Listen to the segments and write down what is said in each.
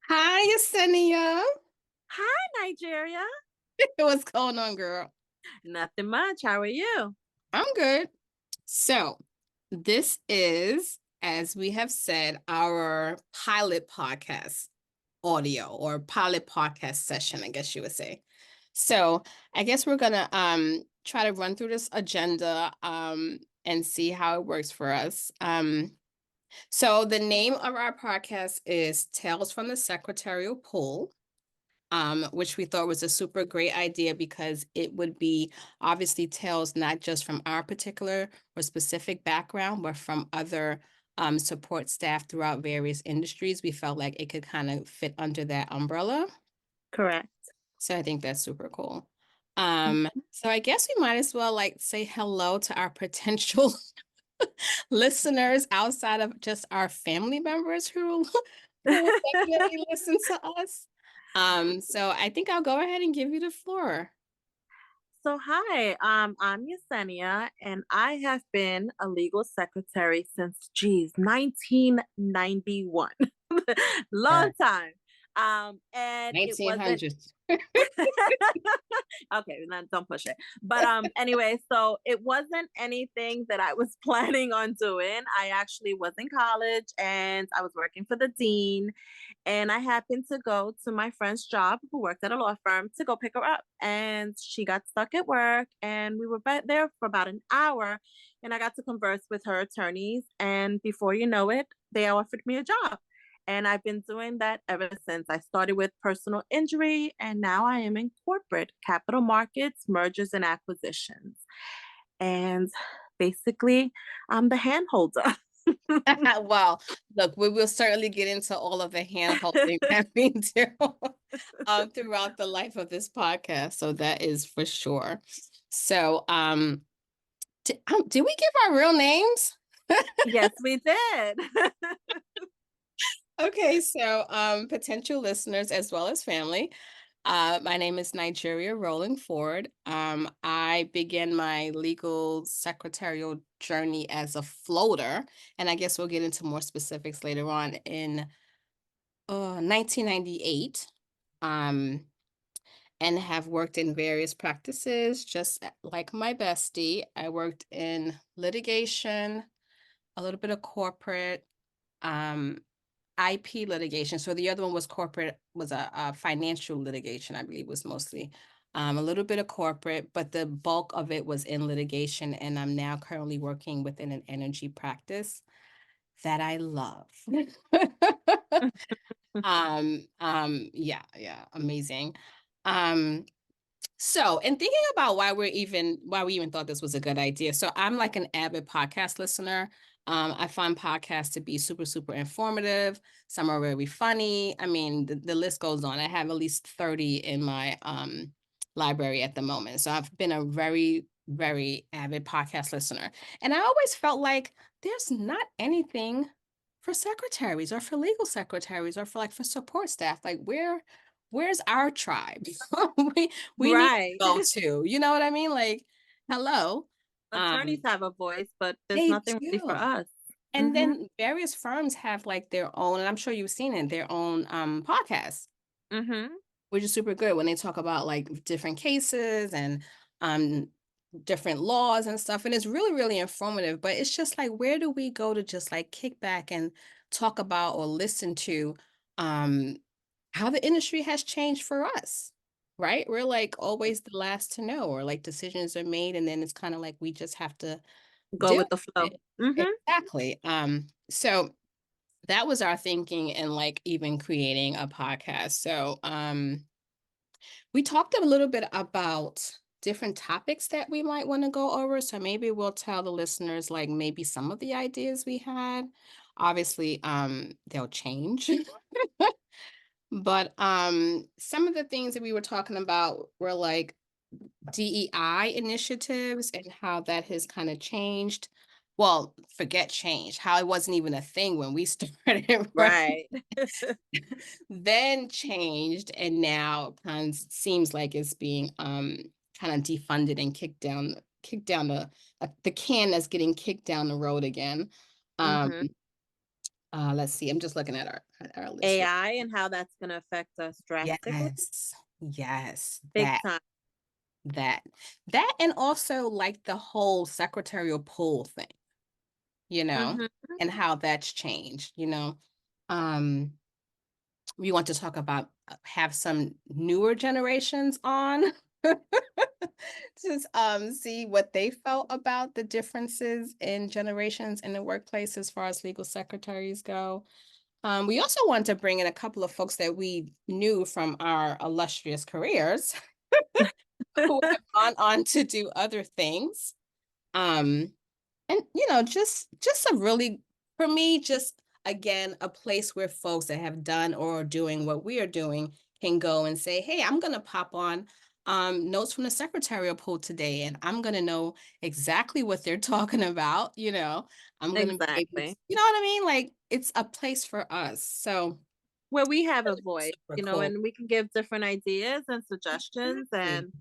Hi, Yesenia. Hi, Nigeria. What's going on, girl? Nothing much. How are you? I'm good. So, this is, as we have said, our pilot podcast audio or pilot podcast session, I guess you would say. So, I guess we're gonna try to run through this agenda and see how it works for us. So the name of our podcast is Tales from the Secretarial Pool. Which we thought was a super great idea because it would be obviously tales not just from our particular or specific background, but from other support staff throughout various industries. We felt like it could kind of fit under that umbrella. Correct. So I think that's super cool. Mhm. So I guess we might as well like say hello to our potential listeners outside of just our family members who will definitely listen to us. So I think I'll go ahead and give you the floor. So, hi, I'm Yesenia, and I have been a legal secretary since, 1991. Long Yeah. time. And it wasn't 1900s. okay, don't push it. But anyway, so it wasn't anything that I was planning on doing. I actually was in college and I was working for the dean, and I happened to go to my friend's job who worked at a law firm to go pick her up. And she got stuck at work and we were there for about an hour, and I got to converse with her attorneys, and before you know it, they offered me a job. And I've been doing that ever since. I started with personal injury, and now I am in corporate capital markets, mergers, and acquisitions. And basically, I'm the hand holder. Well, look, we will certainly get into all of the hand holding that we do throughout the life of this podcast. So that is for sure. So, did we give our real names? Yes, we did. Okay, so potential listeners as well as family. My name is Nigeria Rolling Ford. I began my legal secretarial journey as a floater, and I guess we'll get into more specifics later on in 1998. Um, and have worked in various practices, just like my bestie. I worked in litigation, a little bit of corporate, um, IP litigation. So the other one was corporate, was a financial litigation, I believe was mostly. A little bit of corporate, but the bulk of it was in litigation. And I'm now currently working within an energy practice that I love. Yeah, amazing. Um, so, in thinking about why we even thought this was a good idea. So, I'm like an avid podcast listener. I find podcasts to be super, super informative. Some are very funny. I mean, the list goes on. I have at least 30 in my library at the moment. So, I've been a very, very avid podcast listener. And I always felt like there's not anything for secretaries or for legal secretaries or for like for support staff. Like, where's our tribe? we we need to Right. go to. You know what I mean? Like, hello. Attorneys Um, have a voice, but there's they nothing really for do. us. And Mhm. then various firms have like their own, and I'm sure you've seen it, their own podcasts, Mhm. which is super good when they talk about like different cases and um different laws and stuff. And it's really, really informative. But it's just like, where do we go to just like kick back and talk about or listen to um how the industry has changed for us? Right? We're like always the last to know, or like decisions are made, and then it's kind of like we just have to Go deal with the with flow. it. Mhm. Exactly. So that was our thinking in like even creating a podcast. So we talked a little bit about different topics that we might want to go over. So maybe we'll tell the listeners like maybe some of the ideas we had. Obviously, they'll change. But some of the things that we were talking about were like DEI initiatives and how that has kind of changed. Well, forget change, how it wasn't even a thing when we started, right? Right. Then changed and now kind of seems like it's being kind of defunded and kicked down the can that's getting kicked down the road again. Um Mhm. Let's see. I'm just looking at our list. AI and how that's going to affect us drastically. Yes. Yes. Big time. That that and also like the whole secretarial pool thing, you know, Hmm. and how that's changed, you know. Um, we want to talk about have some newer generations on just see what they felt about the differences in generations in the workplace as far as legal secretaries go. We also want to bring in a couple of folks that we knew from our illustrious careers who have gone on to do other things. Um, and you know, just a really for me, just again, a place where folks that have done or are doing what we are doing can go and say, hey, I'm gonna pop on notes from the secretarial pool today, and I'm gonna know exactly what they're talking about, you know. I'm gonna be able to, Exactly. you know what I mean? Like it's a place for us. So Where we have a really voice, super cool. and we can give different ideas and suggestions Exactly.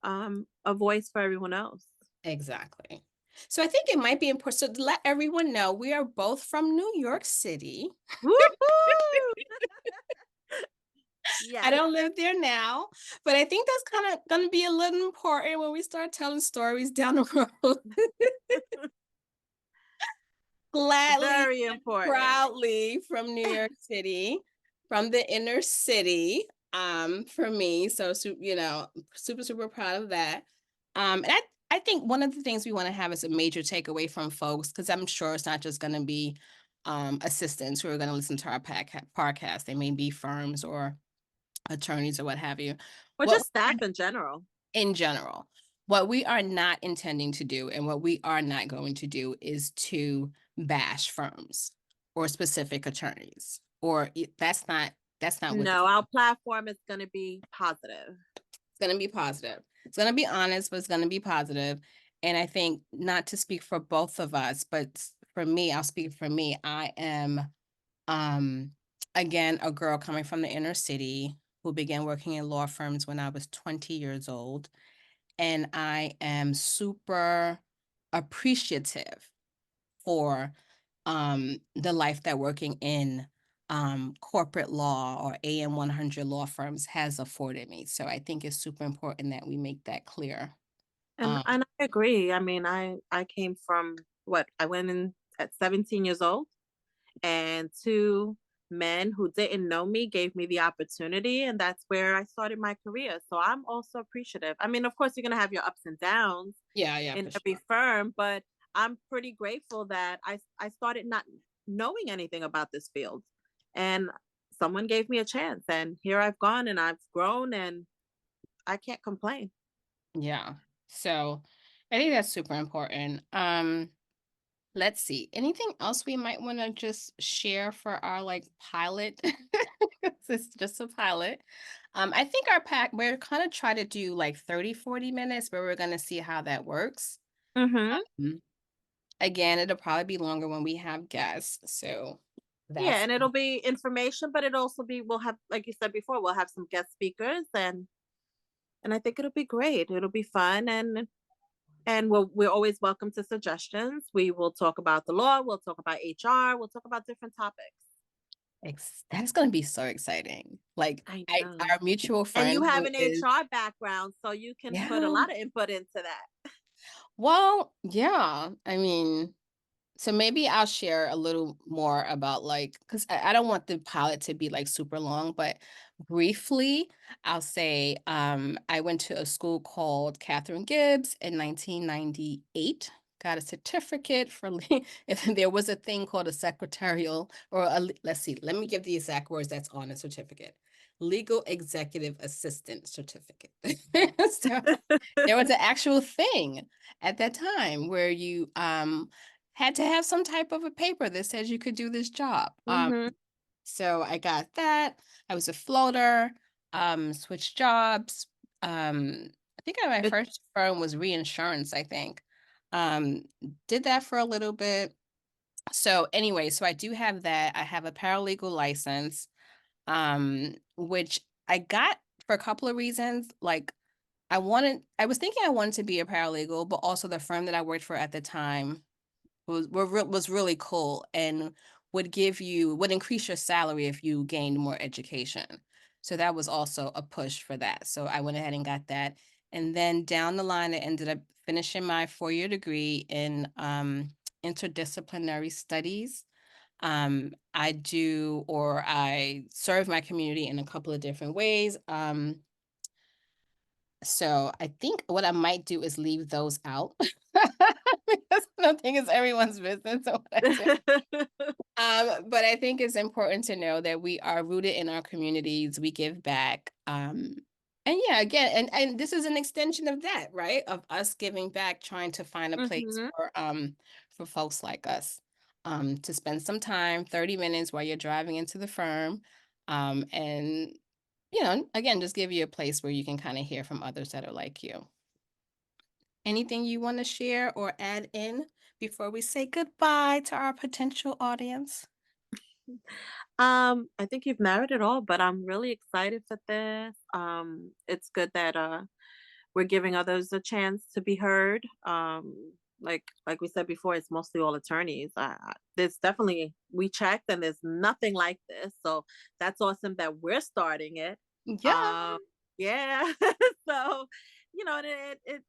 and a voice for everyone else. Exactly. So I think it might be important. So to let everyone know, we are both from New York City. Woohoo! I Yes. don't live there now, but I think that's kind of going to be a little important when we start telling stories down the road. Gladly Very and important. proudly from New York City, from the inner city, for me. So, you know, super, super proud of that. And I think one of the things we want to have is a major takeaway from folks, because I'm sure it's not just going to be assistants who are going to listen to our podcast. They may be firms or attorneys or what have you. Or What just staff in general. in general, what we are not intending to do and what we are not going to do is to bash firms or specific attorneys. That's not what No, our platform is going to be positive. it's going to be positive. It's going to be honest, but it's going to be positive. And I think not to speak for both of us, but for me, I'll speak for me. I am um again a girl coming from the inner city who began working in law firms when I was 20 years old. And I am super appreciative for the life that working in corporate law or AM 100 law firms has afforded me. So I think it's super important that we make that clear. And Um, and I agree. I mean, I came from what? I went in at 17 years old, and two men who didn't know me gave me the opportunity, and that's where I started my career. So I'm also appreciative. I mean, of course you're going to have your ups and downs yeah, yeah, in for every sure. firm, but I'm pretty grateful that I started not knowing anything about this field, and someone gave me a chance, and here I've gone and I've grown, and I can't complain. Yeah. So I think that's super important. Let's see. Anything else we might want to just share for our like pilot? It's just a pilot. I think our pack, we're kind of try to do like 30-40 minutes, but we're gonna see how that works. Mhm. Mm. Again, it'll probably be longer when we have guests. So Yeah, that's and it'll be information, but it also be we'll have, like you said before, we'll have some guest speakers, and I think it'll be great. It'll be fun, and we're always welcome to suggestions. We will talk about the law, we'll talk about HR, we'll talk about different topics. that's gonna be so exciting. Like I I know. our mutual And you friend have who an is HR background, so you can put a yeah. lot of input into that. Well, yeah. I mean, so maybe I'll share a little more about like, because I don't want the pilot to be like super long, but briefly, I'll say I went to a school called Catherine Gibbs in 1998. Got a certificate for, if there was a thing called a secretarial, or let's see, let me give the exact words that's on a certificate. Legal Executive Assistant Certificate. So there was an actual thing at that time where you had to have some type of a paper that says you could do this job. Mhm. So I got that. I was a floater, switched jobs. I think my It, first firm was reinsurance, I think. Um, did that for a little bit. So anyway, so I do have that. I have a paralegal license, which I got for a couple of reasons. Like I was thinking I wanted to be a paralegal, but also the firm that I worked for at the time was really cool, and would increase your salary if you gained more education. So that was also a push for that. So I went ahead and got that. And then down the line, I ended up finishing my 4-year degree in interdisciplinary studies. I serve my community in a couple of different ways. So I think what I might do is leave those out because I don't think it's everyone's business. So what I do. But I think it's important to know that we are rooted in our communities. We give back. And yeah, again, and this is an extension of that, right? Of us giving back, trying to find a place Mhm. for folks like us. To spend some time, 30 minutes while you're driving into the firm. And again, just give you a place where you can kind of hear from others that are like you. Anything you want to share or add in before we say goodbye to our potential audience? I think you've narrowed it all, but I'm really excited for this. It's good that we're giving others a chance to be heard. Like we said before, it's mostly all attorneys. There's definitely we checked, and there's nothing like this. So that's awesome that we're starting it. Yeah. Um, yeah. So and it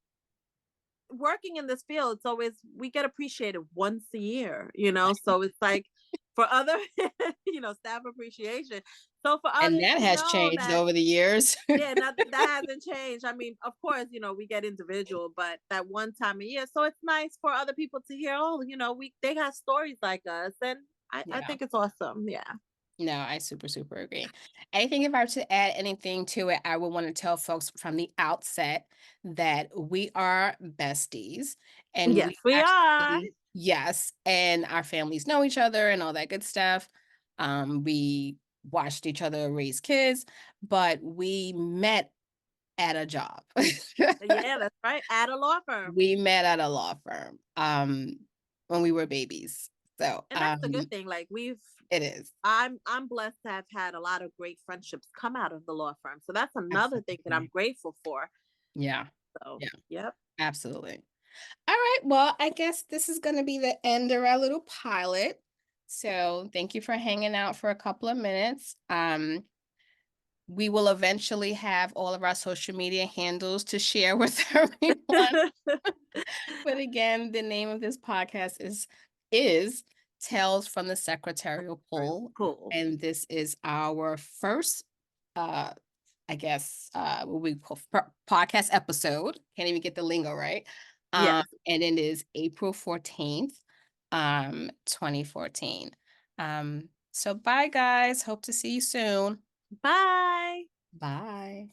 working in this field, it's always we get appreciated once a year. So it's like for other, staff appreciation. So for And others that to has know changed that, over the years. yeah, not, that hasn't changed. I mean, of course, we get individual, but that one time a year. So it's nice for other people to hear, oh, they got stories like us. And I Yeah. think it's awesome. Yeah. No, I super, super agree. I think if I were to add anything to it, I would want to tell folks from the outset that we are besties and Yes, we we are. actually, yes, and our families know each other and all that good stuff. We watched each other raise kids, but we met at a job. Yeah, that's right. At a law firm. We met at a law firm when we were babies. So And that's the good thing. Like it is. I'm blessed to have had a lot of great friendships come out of the law firm. So that's another thing that I'm Absolutely. grateful for. Yeah. So, Yeah. yep. Absolutely. All right. Well, I guess this is going to be the end of our little pilot. So thank you for hanging out for a couple of minutes. We will eventually have all of our social media handles to share with everyone. But again, the name of this podcast is Tales from the Secretarial Real Pool. cool. And this is our first uh I guess what we call podcast episode. Can't even get the lingo right. Yes. And it is April 14th, 2014. So bye guys. Hope to see you soon. Bye. Bye.